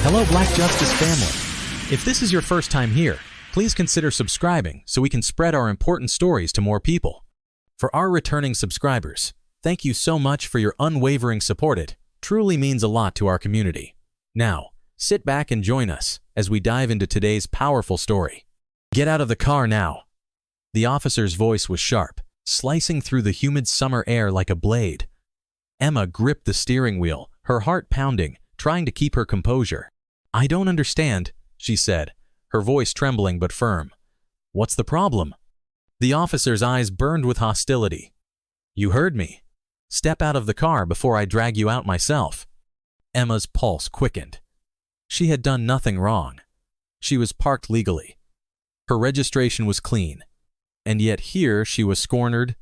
Hello, Black Justice family. If this is your first time here, please consider subscribing so we can spread our important stories to more people. For our returning subscribers, thank you so much for your unwavering support. It truly means a lot to our community. Now, sit back and join us as we dive into today's powerful story. Get out of the car now. The officer's voice was sharp, slicing through the humid summer air like a blade. Emma gripped the steering wheel, her heart pounding, trying to keep her composure. "I don't understand," she said, her voice trembling but firm. "What's the problem?" The officer's eyes burned with hostility. "You heard me. Step out of the car before I drag you out myself." Emma's pulse quickened. She had done nothing wrong. She was parked legally. Her registration was clean. And yet here she was cornered,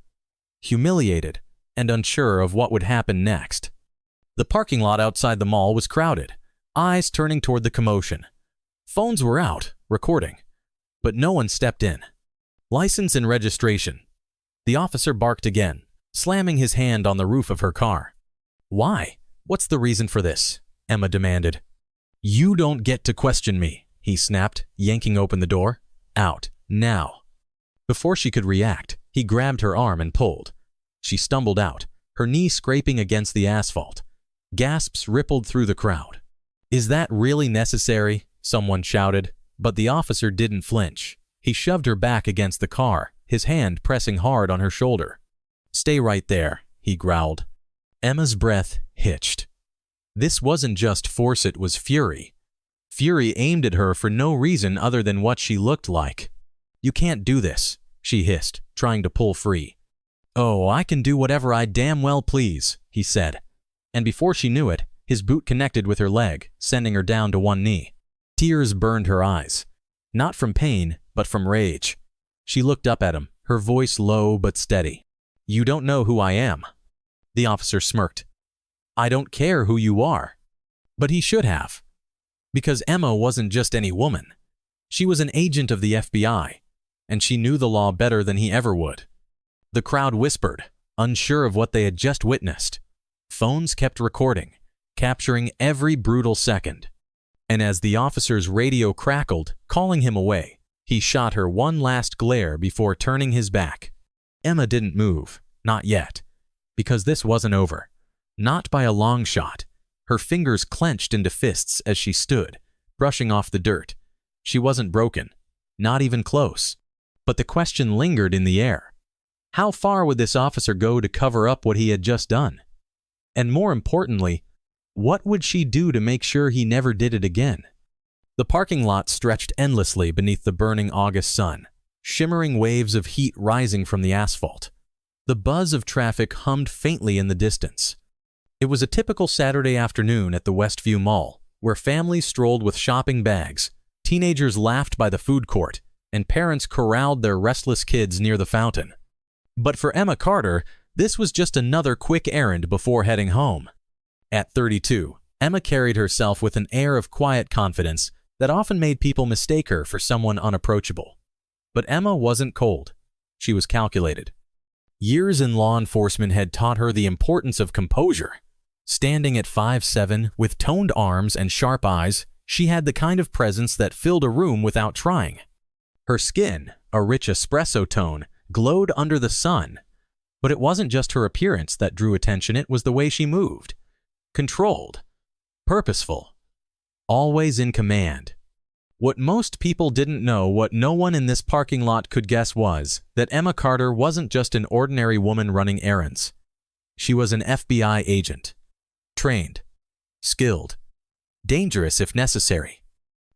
humiliated, and unsure of what would happen next. The parking lot outside the mall was crowded, eyes turning toward the commotion. Phones were out, recording, but no one stepped in. "License and registration." The officer barked again, slamming his hand on the roof of her car. "Why? What's the reason for this?" Emma demanded. "You don't get to question me," he snapped, yanking open the door. "Out, now." Before she could react, he grabbed her arm and pulled. She stumbled out, her knee scraping against the asphalt. Gasps rippled through the crowd. "Is that really necessary?" someone shouted, but the officer didn't flinch. He shoved her back against the car, his hand pressing hard on her shoulder. "Stay right there," he growled. Emma's breath hitched. This wasn't just force, it was fury. Fury aimed at her for no reason other than what she looked like. "You can't do this," she hissed, trying to pull free. "Oh, I can do whatever I damn well please," he said. And before she knew it, his boot connected with her leg, sending her down to one knee. Tears burned her eyes. Not from pain, but from rage. She looked up at him, her voice low but steady. "You don't know who I am." The officer smirked. "I don't care who you are." But he should have. Because Emma wasn't just any woman. She was an agent of the FBI, and she knew the law better than he ever would. The crowd whispered, unsure of what they had just witnessed. Phones kept recording, capturing every brutal second. And as the officer's radio crackled, calling him away, he shot her one last glare before turning his back. Emma didn't move, not yet, because this wasn't over. Not by a long shot. Her fingers clenched into fists as she stood, brushing off the dirt. She wasn't broken, not even close. But the question lingered in the air. How far would this officer go to cover up what he had just done? And more importantly, what would she do to make sure he never did it again? The parking lot stretched endlessly beneath the burning August sun, shimmering waves of heat rising from the asphalt. The buzz of traffic hummed faintly in the distance. It was a typical Saturday afternoon at the Westview Mall, where families strolled with shopping bags, teenagers laughed by the food court, and parents corralled their restless kids near the fountain. But for Emma Carter, this was just another quick errand before heading home. At 32, Emma carried herself with an air of quiet confidence that often made people mistake her for someone unapproachable. But Emma wasn't cold. She was calculated. Years in law enforcement had taught her the importance of composure. Standing at 5'7", with toned arms and sharp eyes, she had the kind of presence that filled a room without trying. Her skin, a rich espresso tone, glowed under the sun. But it wasn't just her appearance that drew attention, it was the way she moved. Controlled. Purposeful. Always in command. What most people didn't know, what no one in this parking lot could guess, was that Emma Carter wasn't just an ordinary woman running errands. She was an FBI agent. Trained. Skilled. Dangerous if necessary.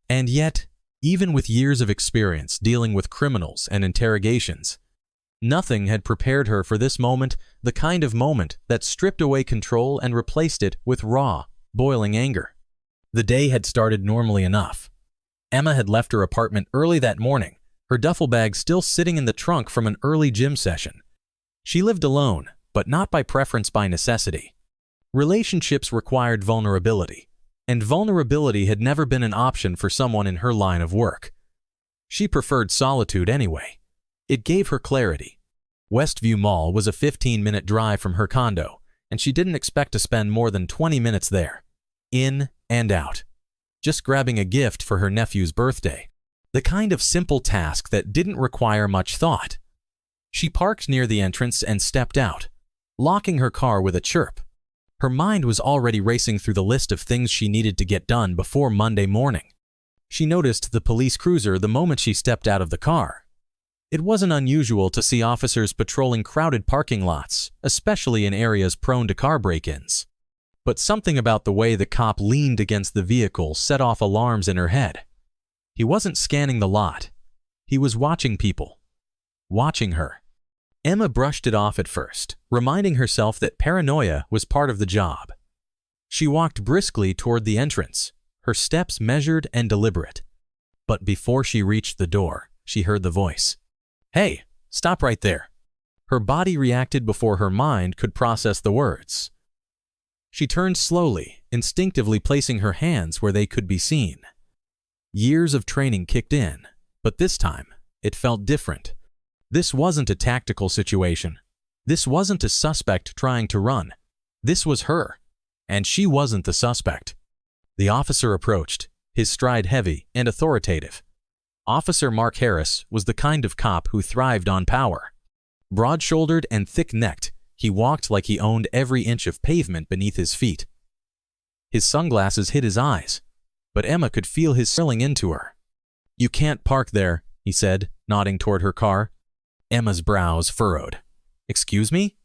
And yet, even with years of experience dealing with criminals and interrogations, nothing had prepared her for this moment, the kind of moment that stripped away control and replaced it with raw, boiling anger. The day had started normally enough. Emma had left her apartment early that morning, her duffel bag still sitting in the trunk from an early gym session. She lived alone, but not by preference, by necessity. Relationships required vulnerability, and vulnerability had never been an option for someone in her line of work. She preferred solitude anyway. It gave her clarity. Westview Mall was a 15-minute drive from her condo, and she didn't expect to spend more than 20 minutes there. In and out. just grabbing a gift for her nephew's birthday. The kind of simple task that didn't require much thought. She parked near the entrance and stepped out, locking her car with a chirp. Her mind was already racing through the list of things she needed to get done before Monday morning. She noticed the police cruiser the moment she stepped out of the car. It wasn't unusual to see officers patrolling crowded parking lots, especially in areas prone to car break-ins. But something about the way the cop leaned against the vehicle set off alarms in her head. He wasn't scanning the lot. He was watching people. Watching her. Emma brushed it off at first, reminding herself that paranoia was part of the job. She walked briskly toward the entrance, her steps measured and deliberate. But before she reached the door, she heard the voice. "Hey, stop right there." Her body reacted before her mind could process the words. She turned slowly, instinctively placing her hands where they could be seen. Years of training kicked in, but this time, it felt different. This wasn't a tactical situation. This wasn't a suspect trying to run. This was her, and she wasn't the suspect. The officer approached, his stride heavy and authoritative. Officer Mark Harris was the kind of cop who thrived on power. Broad-shouldered and thick-necked, he walked like he owned every inch of pavement beneath his feet. His sunglasses hid his eyes, but Emma could feel his settling into her. "You can't park there," he said, nodding toward her car. Emma's brows furrowed. "Excuse me?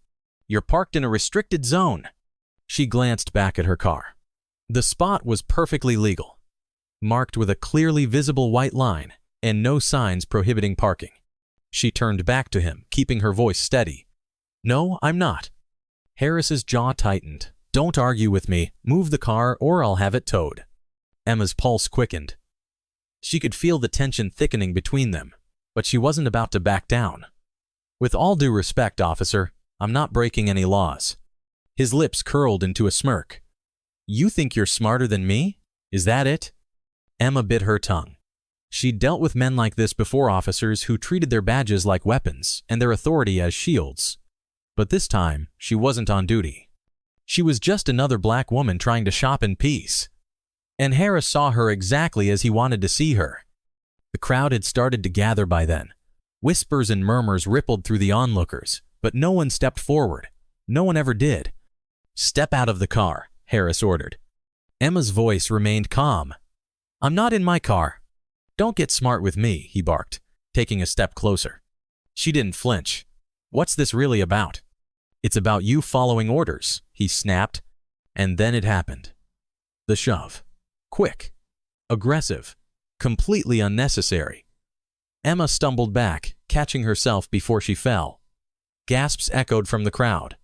You're parked in a restricted zone." She glanced back at her car. The spot was perfectly legal, marked with a clearly visible white line and no signs prohibiting parking. She turned back to him, keeping her voice steady. "No, I'm not." Harris's jaw tightened. "Don't argue with me. Move the car or I'll have it towed." Emma's pulse quickened. She could feel the tension thickening between them, but she wasn't about to back down. "With all due respect, officer, I'm not breaking any laws." His lips curled into a smirk. "You think you're smarter than me? Is that it?" Emma bit her tongue. She'd dealt with men like this before, officers who treated their badges like weapons and their authority as shields. But this time, she wasn't on duty. She was just another black woman trying to shop in peace. And Harris saw her exactly as he wanted to see her. The crowd had started to gather by then. Whispers and murmurs rippled through the onlookers, but no one stepped forward. No one ever did. "Step out of the car," Harris ordered. Emma's voice remained calm. "I'm not in my car." "Don't get smart with me," he barked, taking a step closer. She didn't flinch. "What's this really about?" "It's about you following orders," he snapped. And then it happened. The shove. Quick. Aggressive. Completely unnecessary. Emma stumbled back, catching herself before she fell. Gasps echoed from the crowd.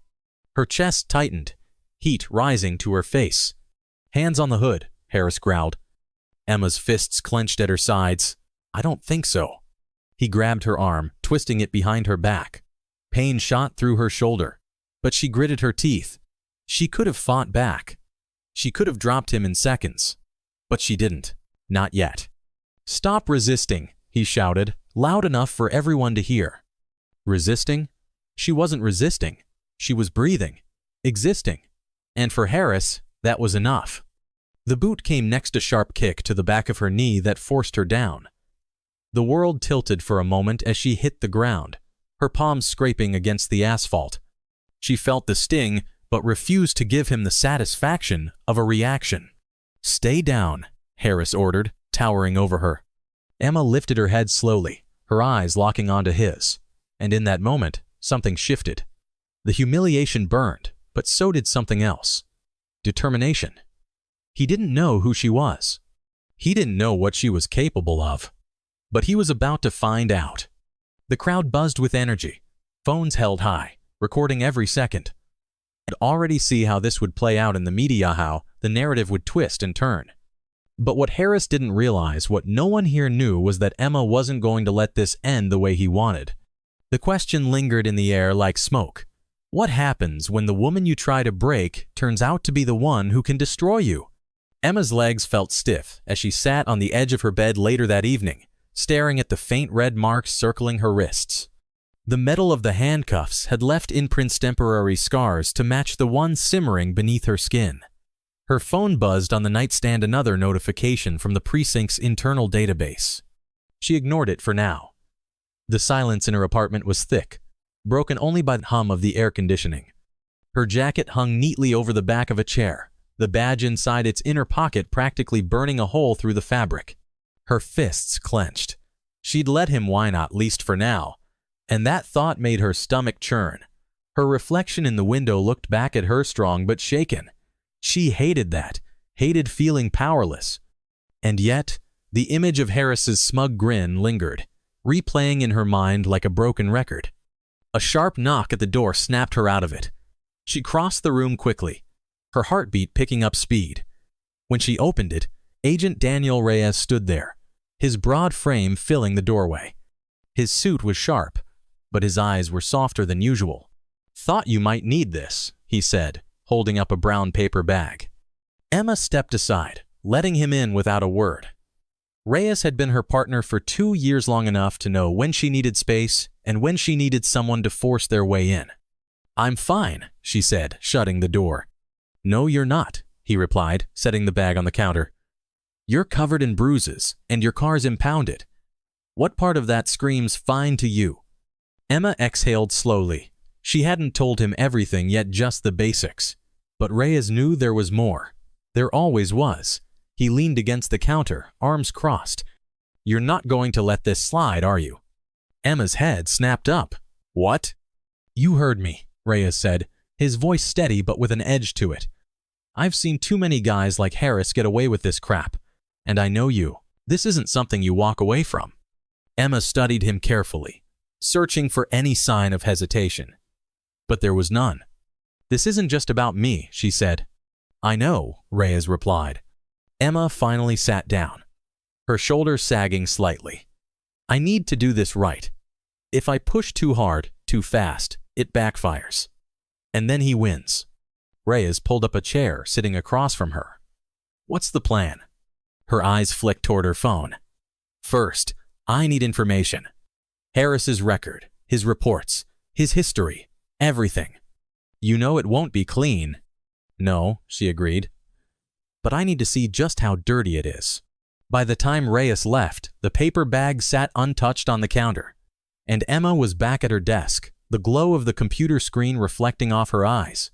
Her chest tightened, heat rising to her face. "Hands on the hood," Harris growled. Emma's fists clenched at her sides. "I don't think so." He grabbed her arm, twisting it behind her back. Pain shot through her shoulder, but she gritted her teeth. She could have fought back. She could have dropped him in seconds. But she didn't. Not yet. "Stop resisting," he shouted, loud enough for everyone to hear. Resisting? She wasn't resisting. She was breathing, existing. And for Harris, that was enough. The boot came next a sharp kick to the back of her knee that forced her down. The world tilted for a moment as she hit the ground, her palms scraping against the asphalt. She felt the sting, but refused to give him the satisfaction of a reaction. "Stay down," Harris ordered, towering over her. Emma lifted her head slowly, her eyes locking onto his. And in that moment, something shifted. The humiliation burned, but so did something else. Determination. He didn't know who she was. He didn't know what she was capable of. But he was about to find out. The crowd buzzed with energy, phones held high, recording every second. I'd already see how this would play out in the media, how the narrative would twist and turn. But what Harris didn't realize, what no one here knew, was that Emma wasn't going to let this end the way he wanted. The question lingered in the air like smoke. What happens when the woman you try to break turns out to be the one who can destroy you? Emma's legs felt stiff as she sat on the edge of her bed later that evening, staring at the faint red marks circling her wrists. The metal of the handcuffs had left imprints, temporary scars to match the one simmering beneath her skin. Her phone buzzed on the nightstand, another notification from the precinct's internal database. She ignored it for now. The silence in her apartment was thick, broken only by the hum of the air conditioning. Her jacket hung neatly over the back of a chair, the badge inside its inner pocket practically burning a hole through the fabric. Her fists clenched. She'd let him whine at least for now, and that thought made her stomach churn. Her reflection in the window looked back at her, strong but shaken. She hated that, hated feeling powerless. And yet, the image of Harris's smug grin lingered, replaying in her mind like a broken record. A sharp knock at the door snapped her out of it. She crossed the room quickly, her heartbeat picking up speed. When she opened it, Agent Daniel Reyes stood there, his broad frame filling the doorway. His suit was sharp, but his eyes were softer than usual. "Thought you might need this," he said, holding up a brown paper bag. Emma stepped aside, letting him in without a word. Reyes had been her partner for 2 years, long enough to know when she needed space and when she needed someone to force their way in. "I'm fine," she said, shutting the door. "No, you're not," he replied, setting the bag on the counter. "You're covered in bruises, and your car's impounded. What part of that screams fine to you?" Emma exhaled slowly. She hadn't told him everything yet, just the basics. But Reyes knew there was more. There always was. He leaned against the counter, arms crossed. "You're not going to let this slide, are you?" Emma's head snapped up. "What?" "You heard me," Reyes said, his voice steady but with an edge to it. "I've seen too many guys like Harris get away with this crap. And I know you. This isn't something you walk away from." Emma studied him carefully, searching for any sign of hesitation. But there was none. "This isn't just about me," she said. "I know," Reyes replied. Emma finally sat down, her shoulders sagging slightly. "I need to do this right. If I push too hard, too fast, it backfires. And then he wins." Reyes pulled up a chair, sitting across from her. "What's the plan?" Her eyes flicked toward her phone. "First, I need information. Harris's record, his reports, his history, everything. You know it won't be clean." "No," she agreed. "But I need to see just how dirty it is." By the time Reyes left, the paper bag sat untouched on the counter, and Emma was back at her desk, the glow of the computer screen reflecting off her eyes.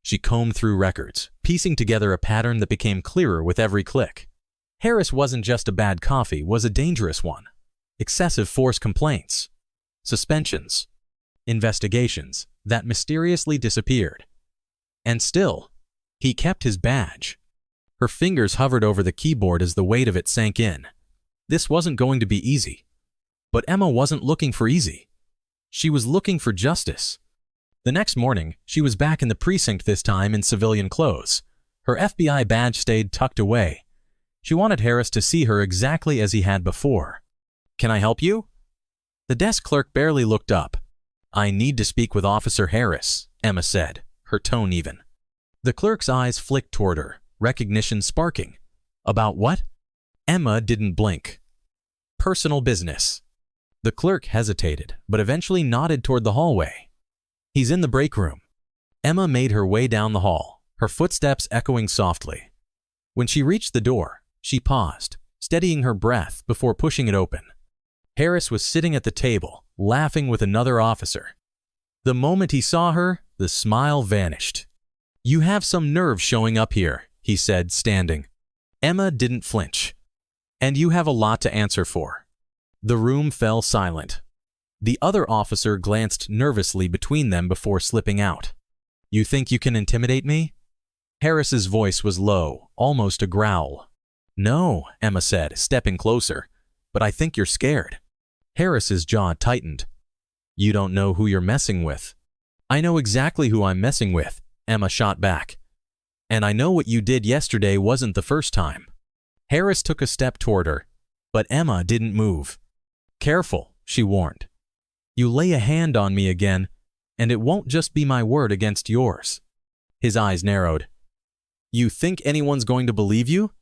She combed through records, piecing together a pattern that became clearer with every click. Harris wasn't just a bad coffee, was a dangerous one. Excessive force complaints, suspensions, investigations that mysteriously disappeared. And still, he kept his badge. Her fingers hovered over the keyboard as the weight of it sank in. This wasn't going to be easy. But Emma wasn't looking for easy. She was looking for justice. The next morning, she was back in the precinct, this time in civilian clothes. Her FBI badge stayed tucked away. She wanted Harris to see her exactly as he had before. "Can I help you?" The desk clerk barely looked up. "I need to speak with Officer Harris," Emma said, her tone even. The clerk's eyes flicked toward her, recognition sparking. "About what?" Emma didn't blink. "Personal business." The clerk hesitated, but eventually nodded toward the hallway. "He's in the break room." Emma made her way down the hall, her footsteps echoing softly. When she reached the door, she paused, steadying her breath before pushing it open. Harris was sitting at the table, laughing with another officer. The moment he saw her, the smile vanished. "You have some nerve showing up here," he said, standing. Emma didn't flinch. "And you have a lot to answer for." The room fell silent. The other officer glanced nervously between them before slipping out. "You think you can intimidate me?" Harris's voice was low, almost a growl. "No," Emma said, stepping closer, "but I think you're scared." Harris's jaw tightened. "You don't know who you're messing with." "I know exactly who I'm messing with," Emma shot back. "And I know what you did yesterday wasn't the first time." Harris took a step toward her, but Emma didn't move. "Careful," she warned. "You lay a hand on me again, and it won't just be my word against yours." His eyes narrowed. "You think anyone's going to believe you?"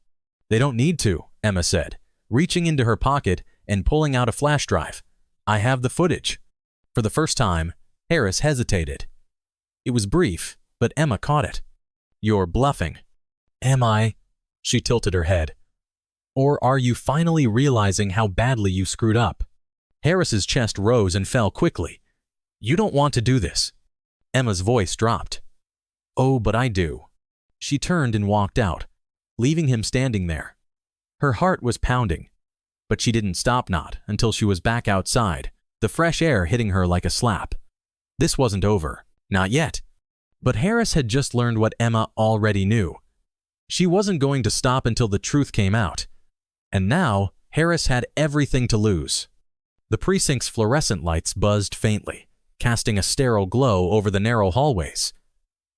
"They don't need to," Emma said, reaching into her pocket and pulling out a flash drive. "I have the footage." For the first time, Harris hesitated. It was brief, but Emma caught it. "You're bluffing." Am I? She tilted her head. Or are you finally realizing how badly you screwed up? Harris's chest rose and fell quickly. You don't want to do this. Emma's voice dropped. Oh, but I do. She turned and walked out, leaving him standing there. Her heart was pounding, but she didn't stop not until she was back outside, the fresh air hitting her like a slap. This wasn't over. Not yet. But Harris had just learned what Emma already knew. She wasn't going to stop until the truth came out. And now, Harris had everything to lose. The precinct's fluorescent lights buzzed faintly, casting a sterile glow over the narrow hallways.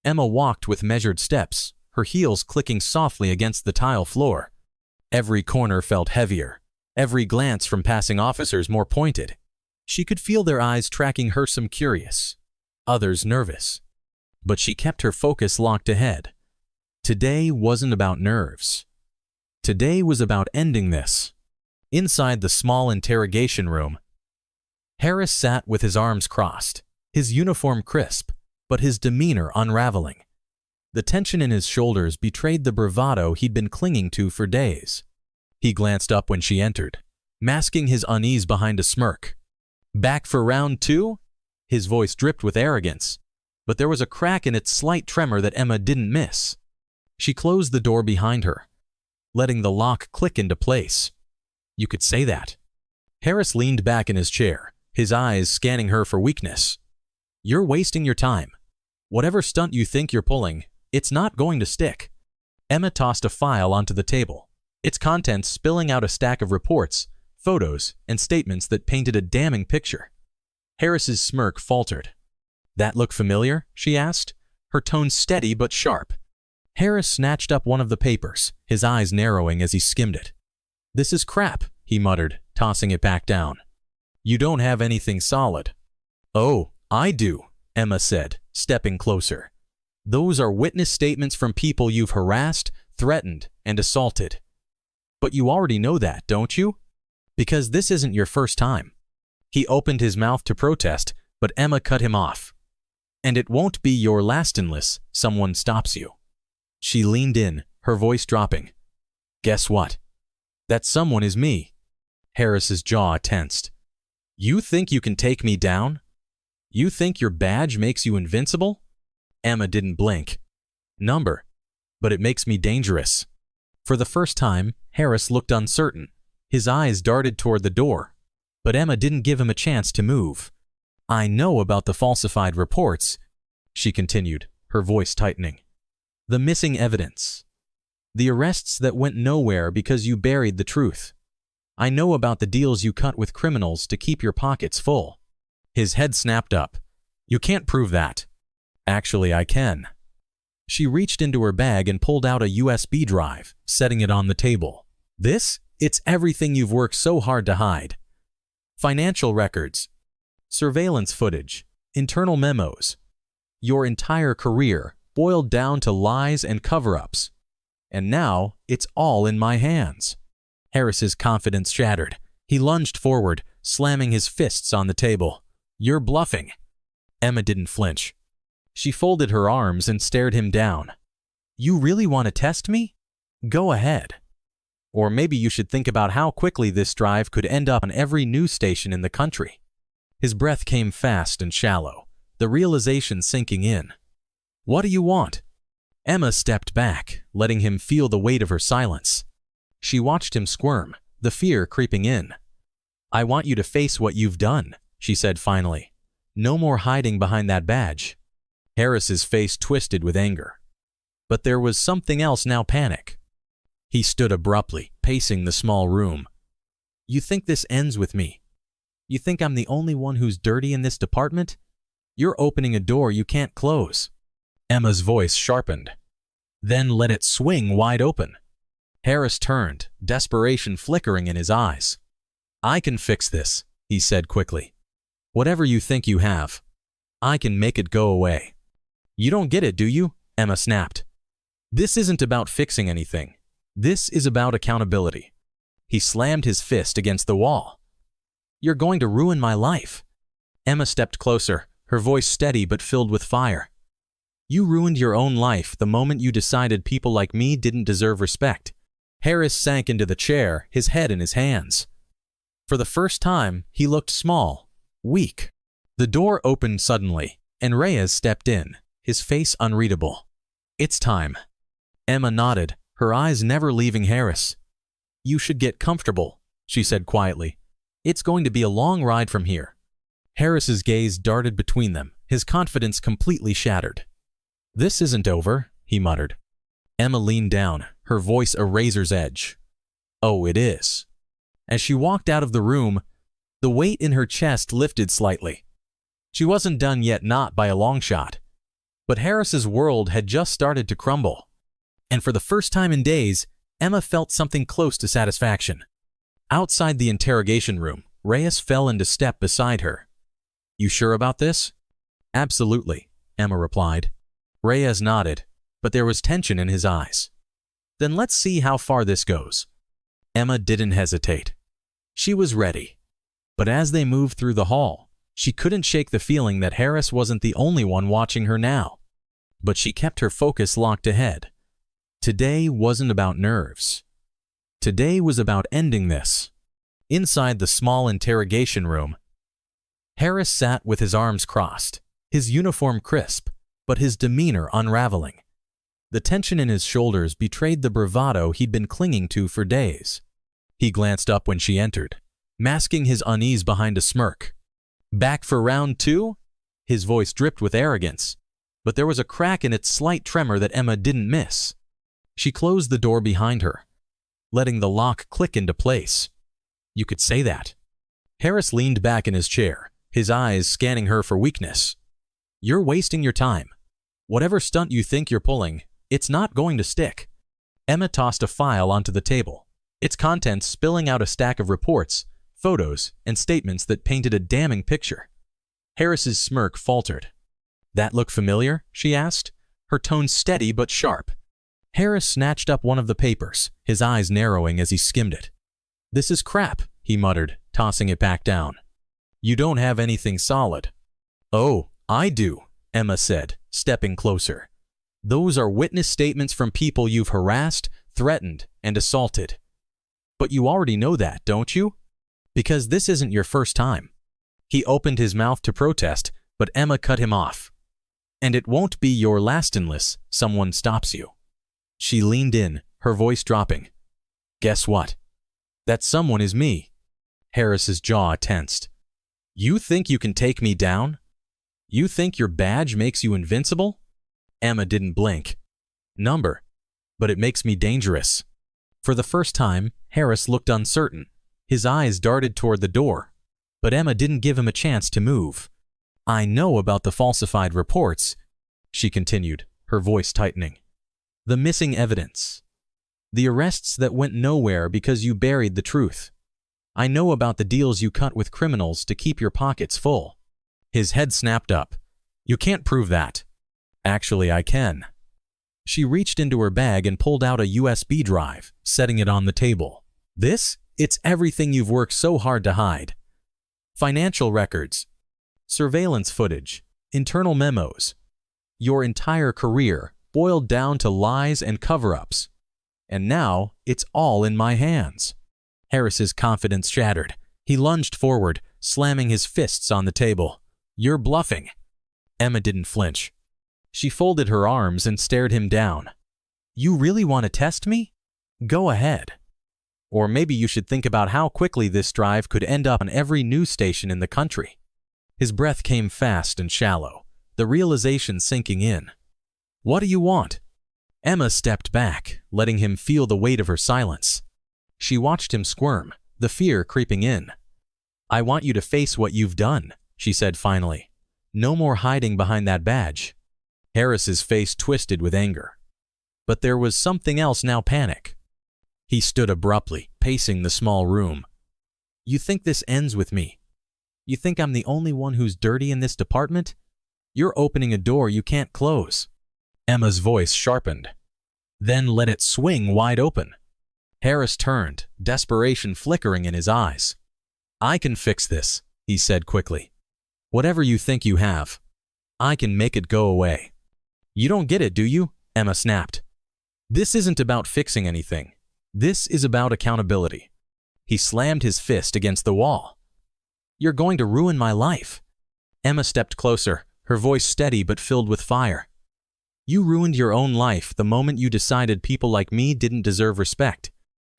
Emma walked with measured steps, her heels clicking softly against the tile floor. Every corner felt heavier, every glance from passing officers more pointed. She could feel their eyes tracking her, some curious, others nervous. But she kept her focus locked ahead. Today wasn't about nerves. Today was about ending this. Inside the small interrogation room, Harris sat with his arms crossed, his uniform crisp, but his demeanor unraveling. The tension in his shoulders betrayed the bravado he'd been clinging to for days. He glanced up when she entered, masking his unease behind a smirk. Back for round two? His voice dripped with arrogance, but there was a crack in its slight tremor that Emma didn't miss. She closed the door behind her, letting the lock click into place. You could say that. Harris leaned back in his chair, his eyes scanning her for weakness. You're wasting your time. Whatever stunt you think you're pulling, it's not going to stick. Emma tossed a file onto the table, its contents spilling out a stack of reports, photos, and statements that painted a damning picture. Harris's smirk faltered. That look familiar? She asked, her tone steady but sharp. Harris snatched up one of the papers, his eyes narrowing as he skimmed it. This is crap, he muttered, tossing it back down. You don't have anything solid. Oh, I do, Emma said, stepping closer. Those are witness statements from people you've harassed, threatened, and assaulted. But you already know that, don't you? Because this isn't your first time. He opened his mouth to protest, but Emma cut him off. And it won't be your last unless someone stops you. She leaned in, her voice dropping. Guess what? That someone is me. Harris's jaw tensed. You think you can take me down? You think your badge makes you invincible? Emma didn't blink. Number. But it makes me dangerous. For the first time, Harris looked uncertain. His eyes darted toward the door. But Emma didn't give him a chance to move. I know about the falsified reports, she continued, her voice tightening. The missing evidence. The arrests that went nowhere because you buried the truth. I know about the deals you cut with criminals to keep your pockets full. His head snapped up. You can't prove that. Actually, I can. She reached into her bag and pulled out a USB drive, setting it on the table. This? It's everything you've worked so hard to hide. Financial records, surveillance footage, internal memos. Your entire career boiled down to lies and cover-ups. And now, it's all in my hands. Harris's confidence shattered. He lunged forward, slamming his fists on the table. You're bluffing. Emma didn't flinch. She folded her arms and stared him down. You really want to test me? Go ahead. Or maybe you should think about how quickly this drive could end up on every news station in the country. His breath came fast and shallow, the realization sinking in. What do you want? Emma stepped back, letting him feel the weight of her silence. She watched him squirm, the fear creeping in. I want you to face what you've done, she said finally. No more hiding behind that badge. Harris's face twisted with anger. But there was something else now, panic. He stood abruptly, pacing the small room. You think this ends with me? You think I'm the only one who's dirty in this department? You're opening a door you can't close. Emma's voice sharpened. Then let it swing wide open. Harris turned, desperation flickering in his eyes. I can fix this, he said quickly. Whatever you think you have, I can make it go away. You don't get it, do you? Emma snapped. This isn't about fixing anything. This is about accountability. He slammed his fist against the wall. You're going to ruin my life. Emma stepped closer, her voice steady but filled with fire. You ruined your own life the moment you decided people like me didn't deserve respect. Harris sank into the chair, his head in his hands. For the first time, he looked small, weak. The door opened suddenly, and Reyes stepped in, his face unreadable. It's time. Emma nodded, her eyes never leaving Harris. You should get comfortable, she said quietly. It's going to be a long ride from here. Harris's gaze darted between them, his confidence completely shattered. This isn't over, he muttered. Emma leaned down, her voice a razor's edge. Oh, it is. As she walked out of the room, the weight in her chest lifted slightly. She wasn't done yet, not by a long shot. But Harris's world had just started to crumble. And for the first time in days, Emma felt something close to satisfaction. Outside the interrogation room, Reyes fell into step beside her. You sure about this? Absolutely, Emma replied. Reyes nodded, but there was tension in his eyes. Then let's see how far this goes. Emma didn't hesitate. She was ready. But as they moved through the hall, she couldn't shake the feeling that Harris wasn't the only one watching her now. But she kept her focus locked ahead. Today wasn't about nerves. Today was about ending this. Inside the small interrogation room, Harris sat with his arms crossed, his uniform crisp, but his demeanor unraveling. The tension in his shoulders betrayed the bravado he'd been clinging to for days. He glanced up when she entered, masking his unease behind a smirk. Back for round two? His voice dripped with arrogance, but there was a crack in its slight tremor that Emma didn't miss. She closed the door behind her, letting the lock click into place. You could say that. Harris leaned back in his chair, his eyes scanning her for weakness. You're wasting your time. Whatever stunt you think you're pulling, it's not going to stick. Emma tossed a file onto the table, its contents spilling out a stack of reports, photos, and statements that painted a damning picture. Harris's smirk faltered. That look familiar? She asked, her tone steady but sharp. Harris snatched up one of the papers, his eyes narrowing as he skimmed it. This is crap, he muttered, tossing it back down. You don't have anything solid. Oh, I do, Emma said, stepping closer. Those are witness statements from people you've harassed, threatened, and assaulted. But you already know that, don't you? Because this isn't your first time. He opened his mouth to protest, but Emma cut him off. And it won't be your last unless someone stops you. She leaned in, her voice dropping. Guess what? That someone is me. Harris's jaw tensed. You think you can take me down? You think your badge makes you invincible? Emma didn't blink. Number. But it makes me dangerous. For the first time, Harris looked uncertain. His eyes darted toward the door. But Emma didn't give him a chance to move. I know about the falsified reports, she continued, her voice tightening. The missing evidence. The arrests that went nowhere because you buried the truth. I know about the deals you cut with criminals to keep your pockets full. His head snapped up. You can't prove that. Actually, I can. She reached into her bag and pulled out a USB drive, setting it on the table. This? It's everything you've worked so hard to hide. Financial records, surveillance footage, internal memos. Your entire career boiled down to lies and cover-ups. And now, it's all in my hands. Harris's confidence shattered. He lunged forward, slamming his fists on the table. You're bluffing. Emma didn't flinch. She folded her arms and stared him down. You really want to test me? Go ahead. Or maybe you should think about how quickly this drive could end up on every news station in the country. His breath came fast and shallow, the realization sinking in. What do you want? Emma stepped back, letting him feel the weight of her silence. She watched him squirm, the fear creeping in. I want you to face what you've done, she said finally. No more hiding behind that badge. Harris's face twisted with anger. But there was something else now, panic. He stood abruptly, pacing the small room. You think this ends with me? You think I'm the only one who's dirty in this department? You're opening a door you can't close. Emma's voice sharpened. Then let it swing wide open. Harris turned, desperation flickering in his eyes. I can fix this, he said quickly. Whatever you think you have, I can make it go away. You don't get it, do you? Emma snapped. This isn't about fixing anything. This is about accountability. He slammed his fist against the wall. You're going to ruin my life. Emma stepped closer, her voice steady but filled with fire. You ruined your own life the moment you decided people like me didn't deserve respect.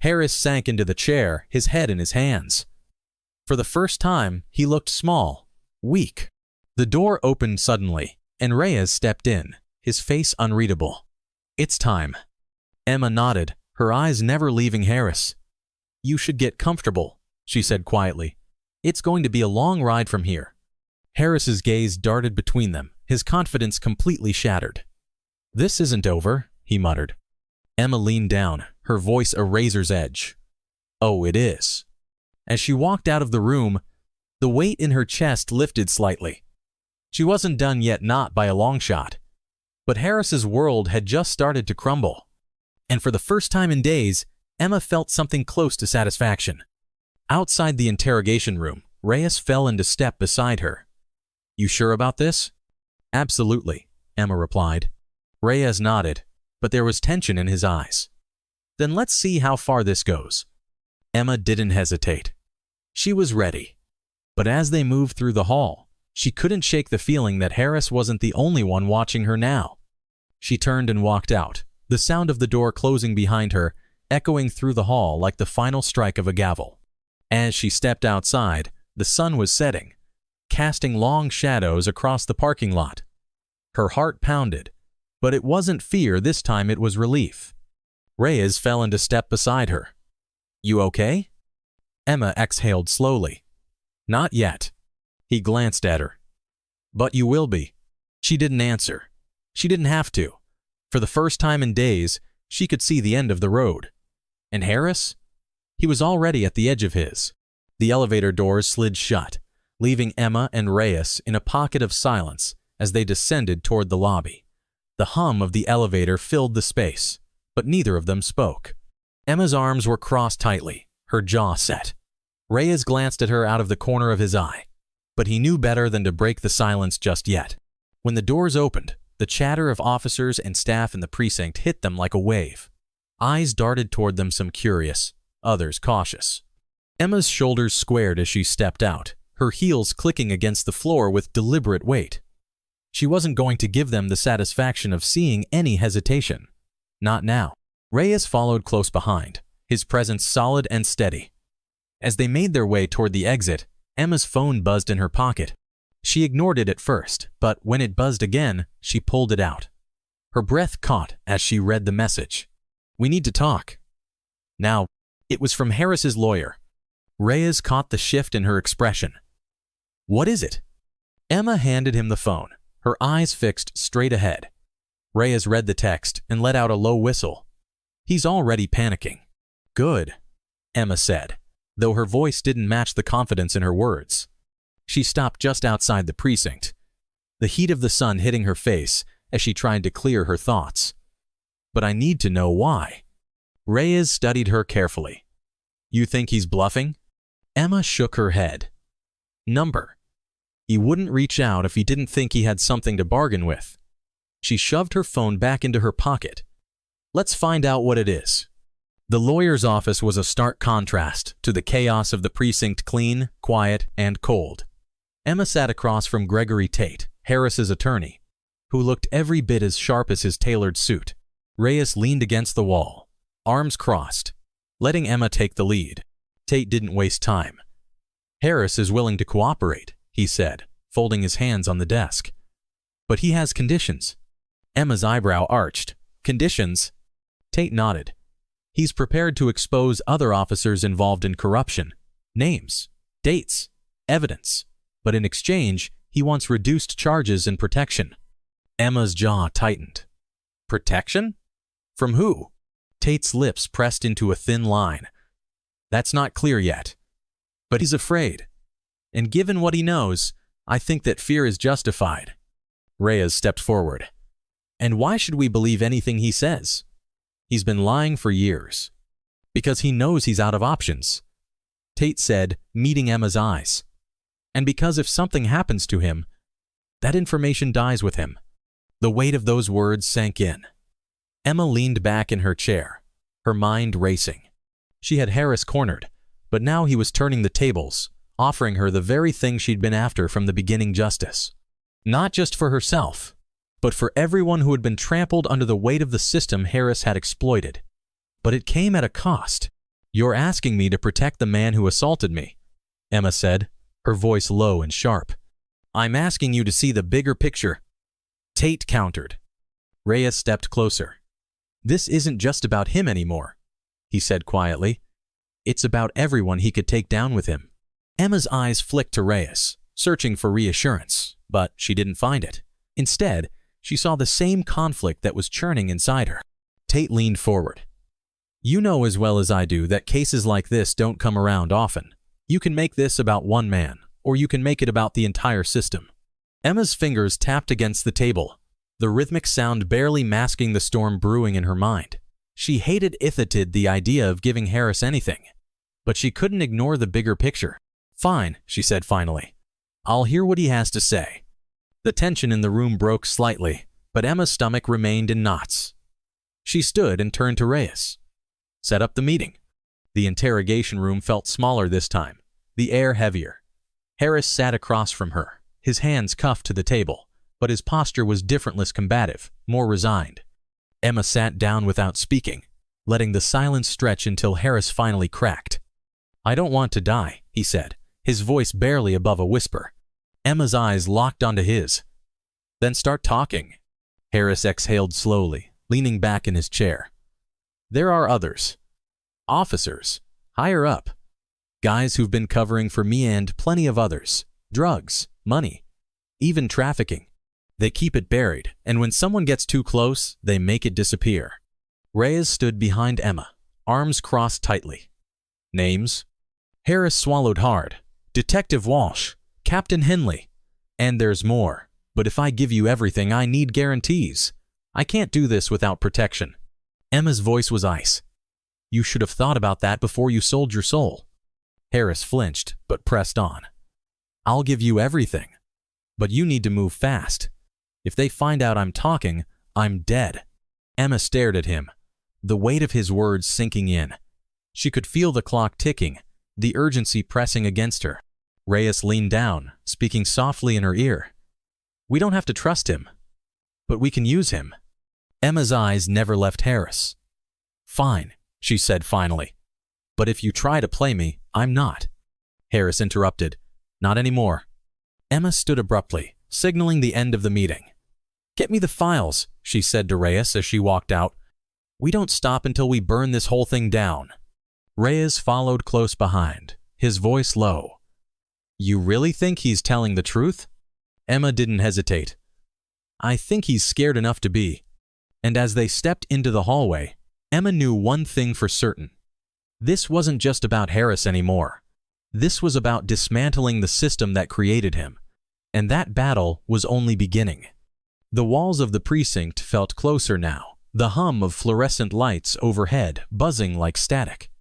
Harris sank into the chair, his head in his hands. For the first time, he looked small, weak. The door opened suddenly, and Reyes stepped in, his face unreadable. It's time. Emma nodded, her eyes never leaving Harris. You should get comfortable, she said quietly. It's going to be a long ride from here. Harris's gaze darted between them, his confidence completely shattered. This isn't over, he muttered. Emma leaned down, her voice a razor's edge. Oh, it is. As she walked out of the room, the weight in her chest lifted slightly. She wasn't done yet, not by a long shot. But Harris's world had just started to crumble. And for the first time in days, Emma felt something close to satisfaction. Outside the interrogation room, Reyes fell into step beside her. You sure about this? Absolutely, Emma replied. Reyes nodded, but there was tension in his eyes. Then let's see how far this goes. Emma didn't hesitate. She was ready. But as they moved through the hall, she couldn't shake the feeling that Harris wasn't the only one watching her now. She turned and walked out, the sound of the door closing behind her echoing through the hall like the final strike of a gavel. As she stepped outside, the sun was setting, casting long shadows across the parking lot. Her heart pounded, but it wasn't fear this time, it was relief. Reyes fell into step beside her. You okay? Emma exhaled slowly. Not yet. He glanced at her. But you will be. She didn't answer. She didn't have to. For the first time in days, she could see the end of the road. And Harris? He was already at the edge of his. The elevator doors slid shut, leaving Emma and Reyes in a pocket of silence as they descended toward the lobby. The hum of the elevator filled the space, but neither of them spoke. Emma's arms were crossed tightly, her jaw set. Reyes glanced at her out of the corner of his eye, but he knew better than to break the silence just yet. When the doors opened, the chatter of officers and staff in the precinct hit them like a wave. Eyes darted toward them, some curious, others cautious. Emma's shoulders squared as she stepped out, her heels clicking against the floor with deliberate weight. She wasn't going to give them the satisfaction of seeing any hesitation. Not now. Reyes followed close behind, his presence solid and steady. As they made their way toward the exit, Emma's phone buzzed in her pocket. She ignored it at first, but when it buzzed again, she pulled it out. Her breath caught as she read the message. We need to talk. Now, it was from Harris's lawyer. Reyes caught the shift in her expression. What is it? Emma handed him the phone, her eyes fixed straight ahead. Reyes read the text and let out a low whistle. He's already panicking. Good, Emma said, though her voice didn't match the confidence in her words. She stopped just outside the precinct, the heat of the sun hitting her face as she tried to clear her thoughts. But I need to know why. Reyes studied her carefully. You think he's bluffing? Emma shook her head. Number. He wouldn't reach out if he didn't think he had something to bargain with. She shoved her phone back into her pocket. Let's find out what it is. The lawyer's office was a stark contrast to the chaos of the precinct, clean, quiet, and cold. Emma sat across from Gregory Tate, Harris's attorney, who looked every bit as sharp as his tailored suit. Reyes leaned against the wall, arms crossed, letting Emma take the lead. Tate didn't waste time. Harris is willing to cooperate, he said, folding his hands on the desk. But he has conditions. Emma's eyebrow arched. Conditions? Tate nodded. He's prepared to expose other officers involved in corruption. Names, dates, evidence. But in exchange, he wants reduced charges and protection. Emma's jaw tightened. Protection? From who? Tate's lips pressed into a thin line. That's not clear yet. But he's afraid. And given what he knows, I think that fear is justified. Reyes stepped forward. And why should we believe anything he says? He's been lying for years. Because he knows he's out of options. Tate said, meeting Emma's eyes. And because if something happens to him, that information dies with him. The weight of those words sank in. Emma leaned back in her chair, her mind racing. She had Harris cornered, but now he was turning the tables, offering her the very thing she'd been after from the beginning: justice. Not just for herself, but for everyone who had been trampled under the weight of the system Harris had exploited. But it came at a cost. "You're asking me to protect the man who assaulted me," Emma said, her voice low and sharp. "I'm asking you to see the bigger picture." Tate countered. Reyes stepped closer. "This isn't just about him anymore," he said quietly. "It's about everyone he could take down with him." Emma's eyes flicked to Reyes, searching for reassurance, but she didn't find it. Instead, she saw the same conflict that was churning inside her. Tate leaned forward. "You know as well as I do that cases like this don't come around often. You can make this about one man, or you can make it about the entire system." Emma's fingers tapped against the table, the rhythmic sound barely masking the storm brewing in her mind. She hated Ithatid the idea of giving Harris anything, but she couldn't ignore the bigger picture. "Fine," she said finally. "I'll hear what he has to say." The tension in the room broke slightly, but Emma's stomach remained in knots. She stood and turned to Reyes. "Set up the meeting." The interrogation room felt smaller this time, the air heavier. Harris sat across from her, his hands cuffed to the table, but his posture was different, less combative, more resigned. Emma sat down without speaking, letting the silence stretch until Harris finally cracked. "I don't want to die," he said, his voice barely above a whisper. Emma's eyes locked onto his. "Then start talking." Harris exhaled slowly, leaning back in his chair. "There are others. Officers, higher up. Guys who've been covering for me and plenty of others. Drugs, money, even trafficking. They keep it buried, and when someone gets too close, they make it disappear." Reyes stood behind Emma, arms crossed tightly. "Names?" Harris swallowed hard. "Detective Walsh, Captain Henley. And there's more, but if I give you everything, I need guarantees. I can't do this without protection." Emma's voice was ice. "You should have thought about that before you sold your soul." Harris flinched, but pressed on. "I'll give you everything, but you need to move fast. If they find out I'm talking, I'm dead." Emma stared at him, the weight of his words sinking in. She could feel the clock ticking, the urgency pressing against her. Reyes leaned down, speaking softly in her ear. "We don't have to trust him, but we can use him." Emma's eyes never left Harris. "Fine," she said finally. "But if you try to play me, I'm not." Harris interrupted. "Not anymore." Emma stood abruptly, signaling the end of the meeting. "Get me the files," she said to Reyes as she walked out. "We don't stop until we burn this whole thing down." Reyes followed close behind, his voice low. "You really think he's telling the truth?" Emma didn't hesitate. "I think he's scared enough to be." And as they stepped into the hallway, Emma knew one thing for certain. This wasn't just about Harris anymore. This was about dismantling the system that created him. And that battle was only beginning. The walls of the precinct felt closer now, the hum of fluorescent lights overhead buzzing like static.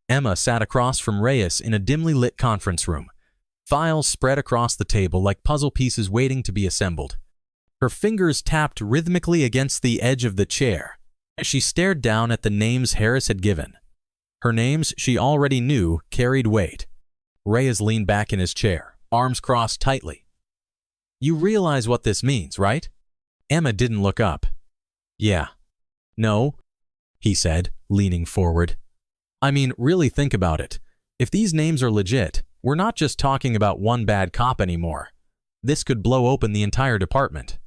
Emma sat across from Reyes in a dimly lit conference room, files spread across the table like puzzle pieces waiting to be assembled. Her fingers tapped rhythmically against the edge of the chair as she stared down at the names Harris had given. Her names she already knew carried weight. Reyes leaned back in his chair, arms crossed tightly. "You realize what this means, right?" Emma didn't look up. "Yeah." "No," he said, leaning forward. "I mean, really think about it. If these names are legit, we're not just talking about one bad cop anymore. This could blow open the entire department."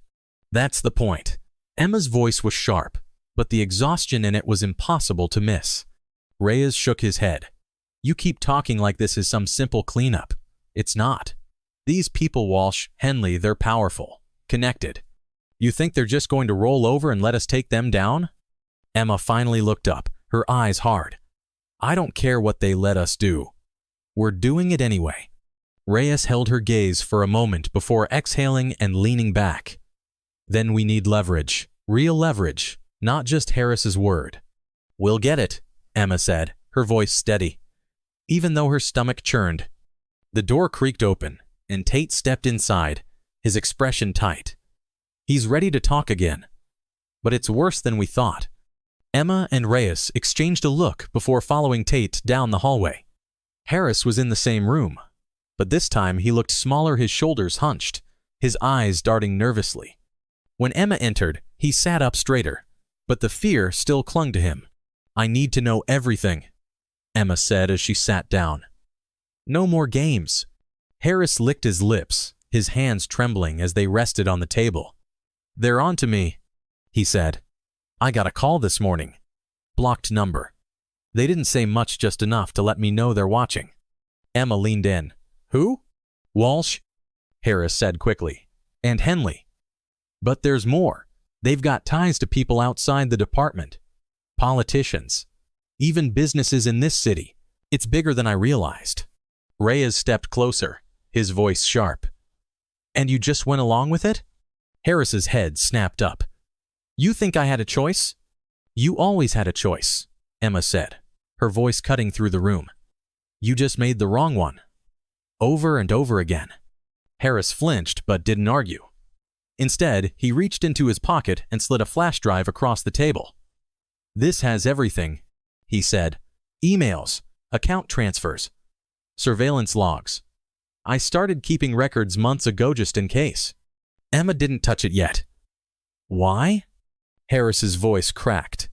"That's the point." Emma's voice was sharp, but the exhaustion in it was impossible to miss. Reyes shook his head. "You keep talking like this is some simple cleanup. It's not. These people, Walsh, Henley, they're powerful, connected. You think they're just going to roll over and let us take them down?" Emma finally looked up, her eyes hard. "I don't care what they let us do. We're doing it anyway." Reyes held her gaze for a moment before exhaling and leaning back. "Then we need leverage, real leverage, not just Harris's word." "We'll get it," Emma said, her voice steady, even though her stomach churned. The door creaked open, and Tate stepped inside, his expression tight. He's ready to talk again. But it's worse than we thought. Emma and Reyes exchanged a look before following Tate down the hallway. Harris was in the same room, but this time he looked smaller, his shoulders hunched, his eyes darting nervously. When Emma entered, he sat up straighter, but the fear still clung to him. "I need to know everything," Emma said as she sat down. "No more games." Harris licked his lips, his hands trembling as they rested on the table. "They're on to me," he said. "I got a call this morning. Blocked number. They didn't say much, just enough to let me know they're watching." Emma leaned in. "Who?" "Walsh," Harris said quickly. "And Henley. But there's more. They've got ties to people outside the department. Politicians. Even businesses in this city. It's bigger than I realized." Reyes stepped closer, his voice sharp. "And you just went along with it?" Harris's head snapped up. "You think I had a choice?" "You always had a choice," Emma said, her voice cutting through the room. "You just made the wrong one. Over and over again." Harris flinched but didn't argue. Instead, he reached into his pocket and slid a flash drive across the table. "This has everything," he said. "Emails, account transfers, surveillance logs. I started keeping records months ago just in case." Emma didn't touch it yet. "Why?" Harris's voice cracked.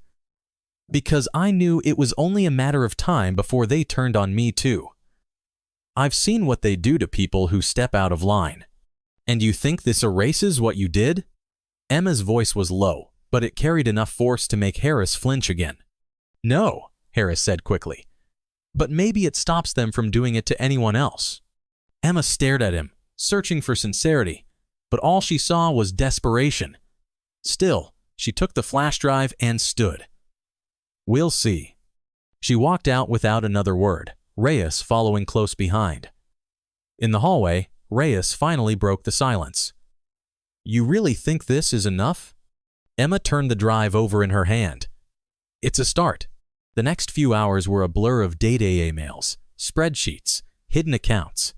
"Because I knew it was only a matter of time before they turned on me too. I've seen what they do to people who step out of line. And you think this erases what you did?" Emma's voice was low, but it carried enough force to make Harris flinch again. "No," Harris said quickly. "But maybe it stops them from doing it to anyone else." Emma stared at him, searching for sincerity, but all she saw was desperation. Still, she took the flash drive and stood. "We'll see." She walked out without another word, Reyes following close behind. In the hallway, Reyes finally broke the silence. "You really think this is enough?" Emma turned the drive over in her hand. "It's a start." The next few hours were a blur of day-to-day emails, spreadsheets, hidden accounts.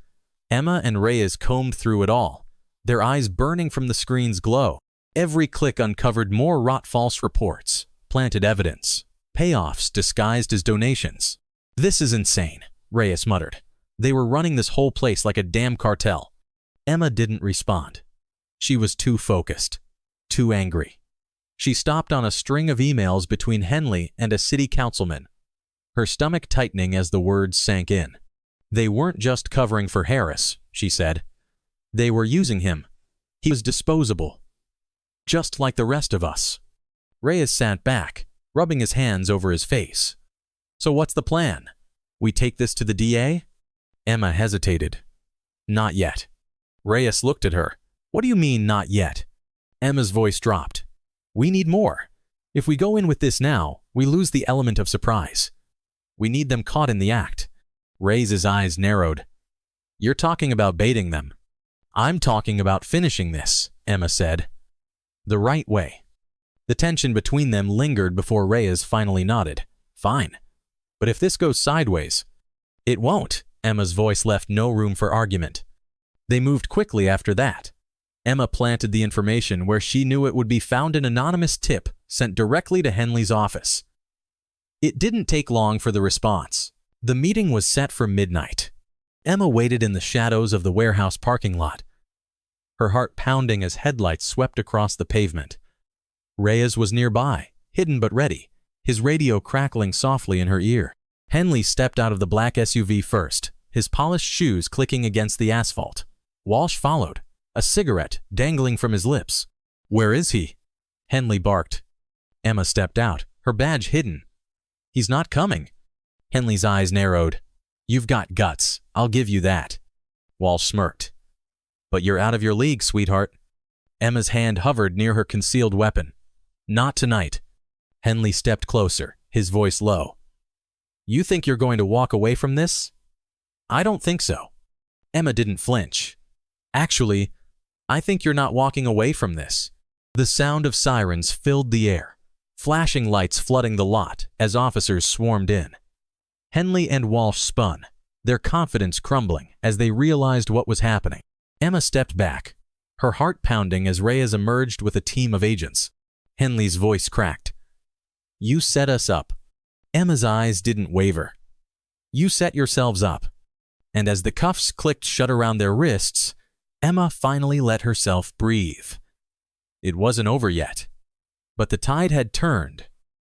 Emma and Reyes combed through it all, their eyes burning from the screen's glow. Every click uncovered more rot false reports, planted evidence, payoffs disguised as donations. "This is insane," Reyes muttered. "They were running this whole place like a damn cartel." Emma didn't respond. She was too focused, too angry. She stopped on a string of emails between Henley and a city councilman, her stomach tightening as the words sank in. They weren't just covering for Harris, she said. They were using him. He was disposable. Just like the rest of us. Reyes sat back, rubbing his hands over his face. "So what's the plan? We take this to the DA?" Emma hesitated. "Not yet." Reyes looked at her. "What do you mean, not yet?" Emma's voice dropped. "We need more. If we go in with this now, we lose the element of surprise. We need them caught in the act." Reyes' eyes narrowed. "You're talking about baiting them." "I'm talking about finishing this," Emma said. "The right way." The tension between them lingered before Reyes finally nodded. "Fine. But if this goes sideways..." "It won't." Emma's voice left no room for argument. They moved quickly after that. Emma planted the information where she knew it would be found, an anonymous tip sent directly to Henley's office. It didn't take long for the response. The meeting was set for midnight. Emma waited in the shadows of the warehouse parking lot, her heart pounding as headlights swept across the pavement. Reyes was nearby, hidden but ready, his radio crackling softly in her ear. Henley stepped out of the black SUV first, his polished shoes clicking against the asphalt. Walsh followed, a cigarette dangling from his lips. "Where is he?" Henley barked. Emma stepped out, her badge hidden. "He's not coming." Henley's eyes narrowed. "You've got guts, I'll give you that." Walsh smirked. "But you're out of your league, sweetheart." Emma's hand hovered near her concealed weapon. "Not tonight." Henley stepped closer, his voice low. "You think you're going to walk away from this?" "I don't think so." Emma didn't flinch. "Actually, I think you're not walking away from this." The sound of sirens filled the air, flashing lights flooding the lot as officers swarmed in. Henley and Walsh spun, their confidence crumbling as they realized what was happening. Emma stepped back, her heart pounding as Reyes emerged with a team of agents. Henley's voice cracked. "You set us up." Emma's eyes didn't waver. "You set yourselves up." And as the cuffs clicked shut around their wrists, Emma finally let herself breathe. It wasn't over yet. But the tide had turned.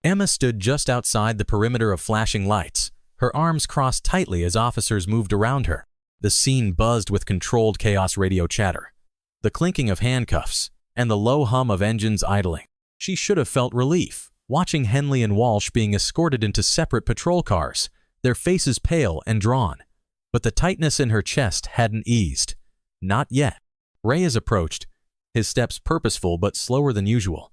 Emma stood just outside the perimeter of flashing lights, her arms crossed tightly as officers moved around her. The scene buzzed with controlled chaos radio chatter, the clinking of handcuffs, and the low hum of engines idling. She should have felt relief, watching Henley and Walsh being escorted into separate patrol cars, their faces pale and drawn. But the tightness in her chest hadn't eased. Not yet. Reyes approached, his steps purposeful but slower than usual.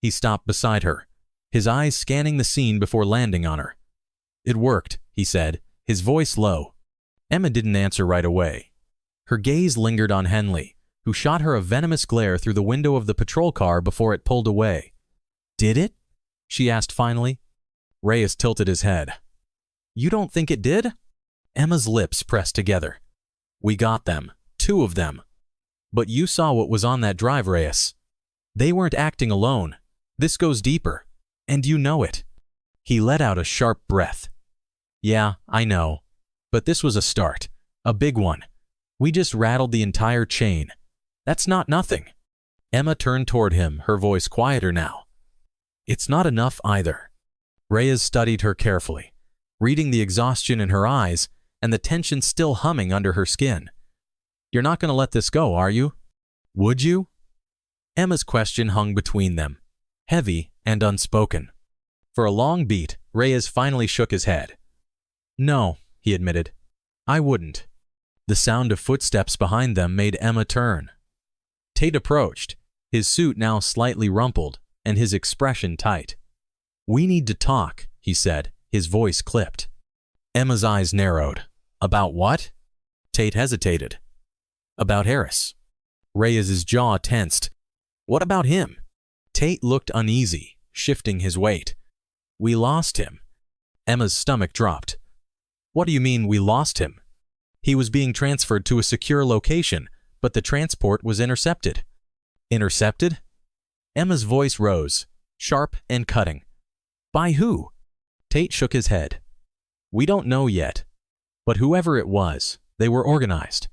He stopped beside her, his eyes scanning the scene before landing on her. "It worked," he said, his voice low. Emma didn't answer right away. Her gaze lingered on Henley, who shot her a venomous glare through the window of the patrol car before it pulled away. "Did it?" she asked finally. Reyes tilted his head. "You don't think it did?" Emma's lips pressed together. "We got them. 2 of them. But you saw what was on that drive, Reyes. They weren't acting alone. This goes deeper. And you know it." He let out a sharp breath. "Yeah, I know. But this was a start. A big one. We just rattled the entire chain. That's not nothing." Emma turned toward him, her voice quieter now. "It's not enough either." Reyes studied her carefully, reading the exhaustion in her eyes and the tension still humming under her skin. "You're not going to let this go, are you? Would you?" Emma's question hung between them, heavy and unspoken. For a long beat, Reyes finally shook his head. "No," he admitted. "I wouldn't." The sound of footsteps behind them made Emma turn. Tate approached, his suit now slightly rumpled and his expression tight. "We need to talk," he said, his voice clipped. Emma's eyes narrowed. "About what?" Tate hesitated. "About Harris." Reyes's jaw tensed. "What about him?" Tate looked uneasy, shifting his weight. "We lost him." Emma's stomach dropped. "What do you mean, we lost him?" "He was being transferred to a secure location, but the transport was intercepted." "Intercepted?" Emma's voice rose, sharp and cutting. "By who?" Tate shook his head. "We don't know yet. But whoever it was, they were organized.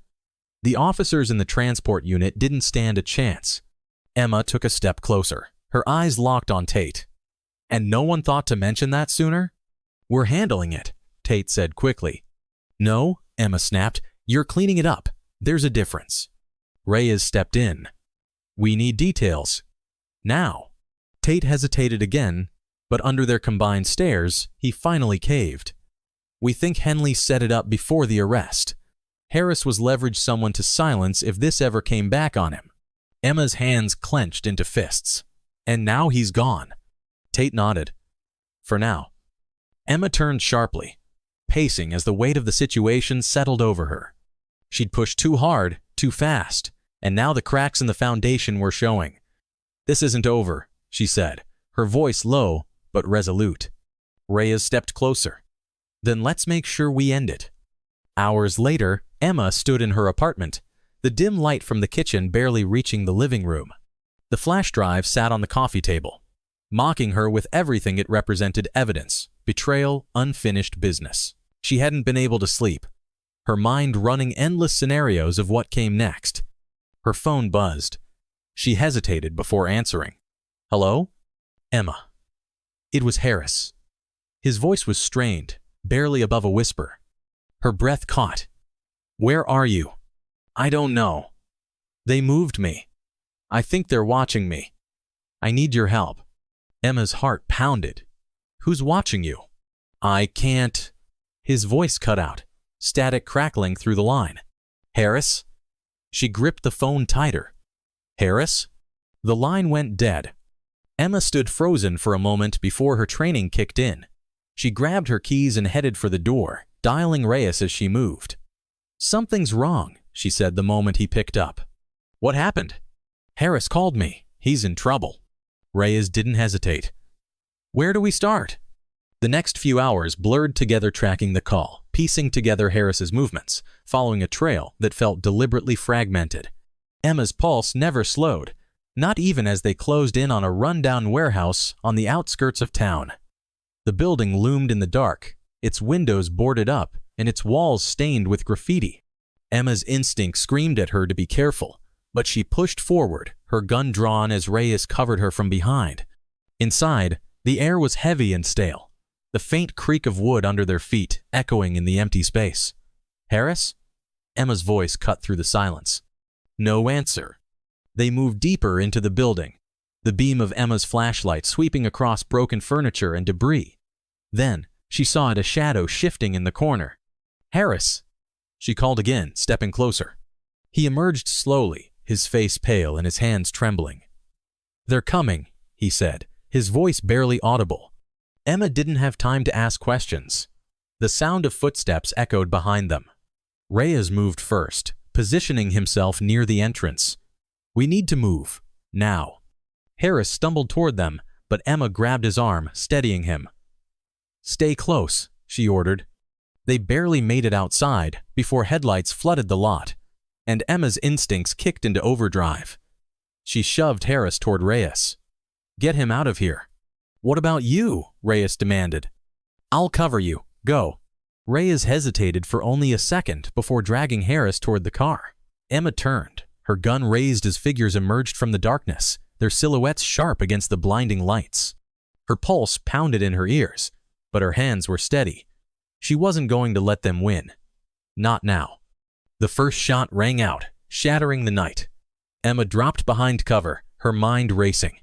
The officers in the transport unit didn't stand a chance." Emma took a step closer, her eyes locked on Tate. "And no one thought to mention that sooner?" "We're handling it," Tate said quickly. "No," Emma snapped. "You're cleaning it up. There's a difference." Reyes stepped in. "We need details. Now." Tate hesitated again, but under their combined stares, he finally caved. "We think Henley set it up before the arrest. Harris was leveraged someone to silence if this ever came back on him." Emma's hands clenched into fists. "And now he's gone." Tate nodded. "For now." Emma turned sharply, pacing as the weight of the situation settled over her. She'd pushed too hard, too fast, and now the cracks in the foundation were showing. "This isn't over," she said, her voice low but resolute. Reyes stepped closer. "Then let's make sure we end it." Hours later, Emma stood in her apartment, the dim light from the kitchen barely reaching the living room. The flash drive sat on the coffee table, mocking her with everything it represented: evidence, betrayal, unfinished business. She hadn't been able to sleep, her mind running endless scenarios of what came next. Her phone buzzed. She hesitated before answering. "Hello?" "Emma." It was Harris. His voice was strained, barely above a whisper. Her breath caught. "Where are you?" "I don't know. They moved me. I think they're watching me. I need your help." Emma's heart pounded. "Who's watching you?" "I can't." His voice cut out, static crackling through the line. "Harris?" She gripped the phone tighter. "Harris?" The line went dead. Emma stood frozen for a moment before her training kicked in. She grabbed her keys and headed for the door, dialing Reyes as she moved. "Something's wrong," she said the moment he picked up. "What happened?" "Harris called me. He's in trouble." Reyes didn't hesitate. "Where do we start?" The next few hours blurred together, tracking the call, piecing together Harris's movements, following a trail that felt deliberately fragmented. Emma's pulse never slowed, not even as they closed in on a rundown warehouse on the outskirts of town. The building loomed in the dark, its windows boarded up and its walls stained with graffiti. Emma's instinct screamed at her to be careful, but she pushed forward, her gun drawn as Reyes covered her from behind. Inside, the air was heavy and stale, the faint creak of wood under their feet echoing in the empty space. "Harris?" Emma's voice cut through the silence. No answer. They moved deeper into the building, the beam of Emma's flashlight sweeping across broken furniture and debris. Then, she saw a shadow shifting in the corner. "Harris!" She called again, stepping closer. He emerged slowly, his face pale and his hands trembling. "They're coming," he said, his voice barely audible. Emma didn't have time to ask questions. The sound of footsteps echoed behind them. Reyes moved first, positioning himself near the entrance. "We need to move. Now." Harris stumbled toward them, but Emma grabbed his arm, steadying him. "Stay close," she ordered. They barely made it outside before headlights flooded the lot, and Emma's instincts kicked into overdrive. She shoved Harris toward Reyes. "Get him out of here." "What about you?" Reyes demanded. "I'll cover you. Go." Reyes hesitated for only a second before dragging Harris toward the car. Emma turned, her gun raised as figures emerged from the darkness, their silhouettes sharp against the blinding lights. Her pulse pounded in her ears, but her hands were steady. She wasn't going to let them win. Not now. The first shot rang out, shattering the night. Emma dropped behind cover, her mind racing.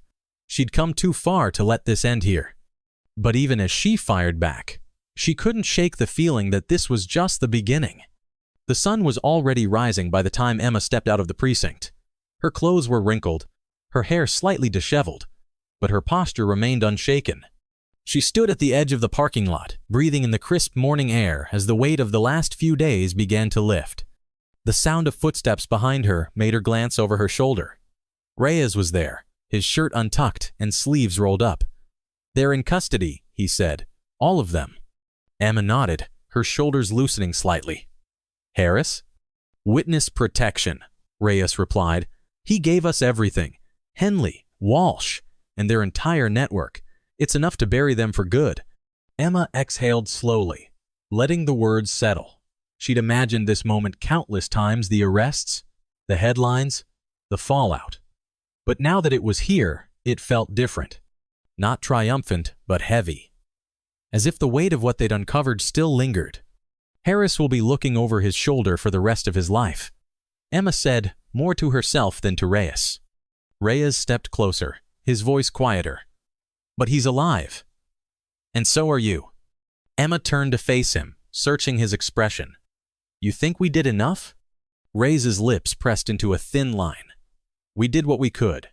She'd come too far to let this end here. But even as she fired back, she couldn't shake the feeling that this was just the beginning. The sun was already rising by the time Emma stepped out of the precinct. Her clothes were wrinkled, her hair slightly disheveled, but her posture remained unshaken. She stood at the edge of the parking lot, breathing in the crisp morning air as the weight of the last few days began to lift. The sound of footsteps behind her made her glance over her shoulder. Reyes was there, his shirt untucked and sleeves rolled up. "They're in custody," he said. "All of them." Emma nodded, her shoulders loosening slightly. "Harris?" "Witness protection," Reyes replied. "He gave us everything. Henley, Walsh, and their entire network. It's enough to bury them for good." Emma exhaled slowly, letting the words settle. She'd imagined this moment countless times, the arrests, the headlines, the fallout. But now that it was here, it felt different. Not triumphant, but heavy. As if the weight of what they'd uncovered still lingered. "Harris will be looking over his shoulder for the rest of his life," Emma said, more to herself than to Reyes. Reyes stepped closer, his voice quieter. "But he's alive. And so are you." Emma turned to face him, searching his expression. "You think we did enough?" Reyes's lips pressed into a thin line. "We did what we could.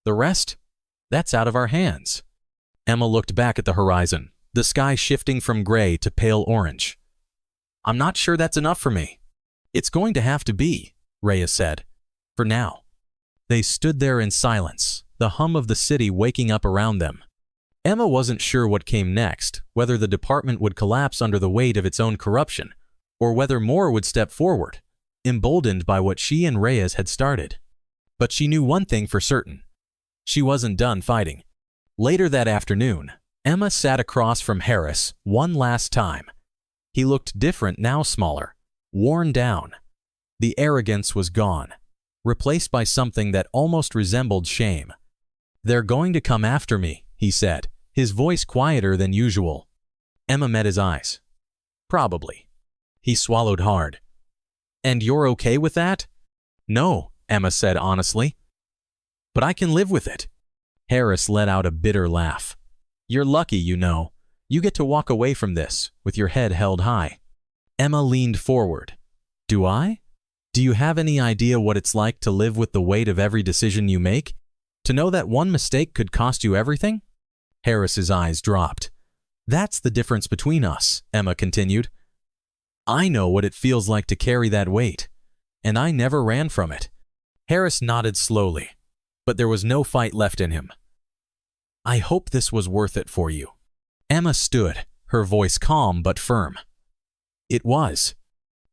The rest? That's out of our hands." Emma looked back at the horizon, the sky shifting from gray to pale orange. "I'm not sure that's enough for me." "It's going to have to be," Reyes said. "For now." They stood there in silence, the hum of the city waking up around them. Emma wasn't sure what came next, whether the department would collapse under the weight of its own corruption, or whether more would step forward, emboldened by what she and Reyes had started. But she knew one thing for certain. She wasn't done fighting. Later that afternoon, Emma sat across from Harris one last time. He looked different now, smaller, worn down. The arrogance was gone, replaced by something that almost resembled shame. "They're going to come after me," he said, his voice quieter than usual. Emma met his eyes. "Probably." He swallowed hard. "And you're okay with that?" "No," Emma said honestly. "But I can live with it." Harris let out a bitter laugh. "You're lucky, you know. You get to walk away from this with your head held high." Emma leaned forward. "Do I? Do you have any idea what it's like to live with the weight of every decision you make? To know that one mistake could cost you everything?" Harris's eyes dropped. "That's the difference between us," Emma continued. "I know what it feels like to carry that weight, and I never ran from it." Harris nodded slowly, but there was no fight left in him. "I hope this was worth it for you." Emma stood, her voice calm but firm. It was.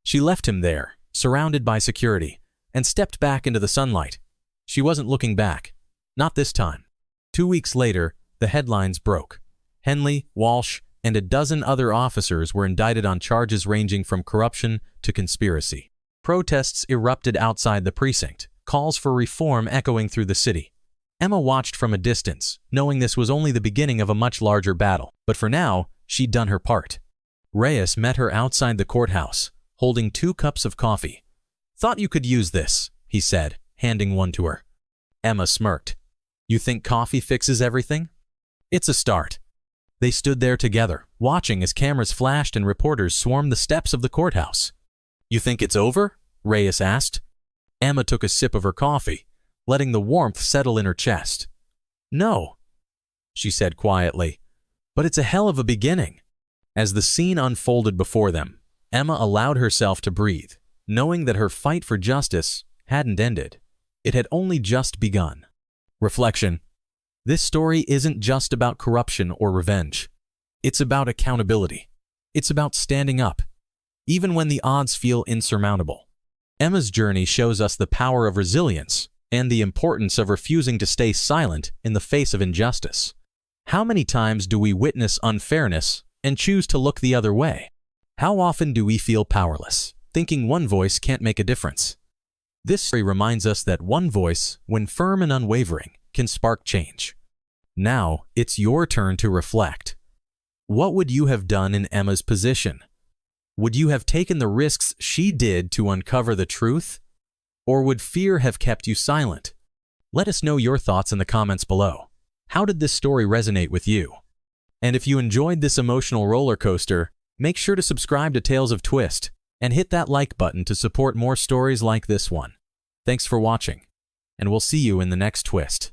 She left him there, surrounded by security, and stepped back into the sunlight. She wasn't looking back. Not this time. 2 weeks later, the headlines broke. Henley, Walsh, and a dozen other officers were indicted on charges ranging from corruption to conspiracy. Protests erupted outside the precinct, calls for reform echoing through the city. Emma watched from a distance, knowing this was only the beginning of a much larger battle. But for now, she'd done her part. Reyes met her outside the courthouse, holding 2 cups of coffee. "Thought you could use this," he said, handing one to her. Emma smirked. "You think coffee fixes everything?" "It's a start." They stood there together, watching as cameras flashed and reporters swarmed the steps of the courthouse. "You think it's over?" Reyes asked. Emma took a sip of her coffee, letting the warmth settle in her chest. "No," she said quietly, "but it's a hell of a beginning." As the scene unfolded before them, Emma allowed herself to breathe, knowing that her fight for justice hadn't ended. It had only just begun. Reflection. This story isn't just about corruption or revenge. It's about accountability. It's about standing up, even when the odds feel insurmountable. Emma's journey shows us the power of resilience and the importance of refusing to stay silent in the face of injustice. How many times do we witness unfairness and choose to look the other way? How often do we feel powerless, thinking one voice can't make a difference? This story reminds us that one voice, when firm and unwavering, can spark change. Now, it's your turn to reflect. What would you have done in Emma's position? Would you have taken the risks she did to uncover the truth? Or would fear have kept you silent? Let us know your thoughts in the comments below. How did this story resonate with you? And if you enjoyed this emotional roller coaster, make sure to subscribe to Tales of Twist and hit that like button to support more stories like this one. Thanks for watching, and we'll see you in the next twist.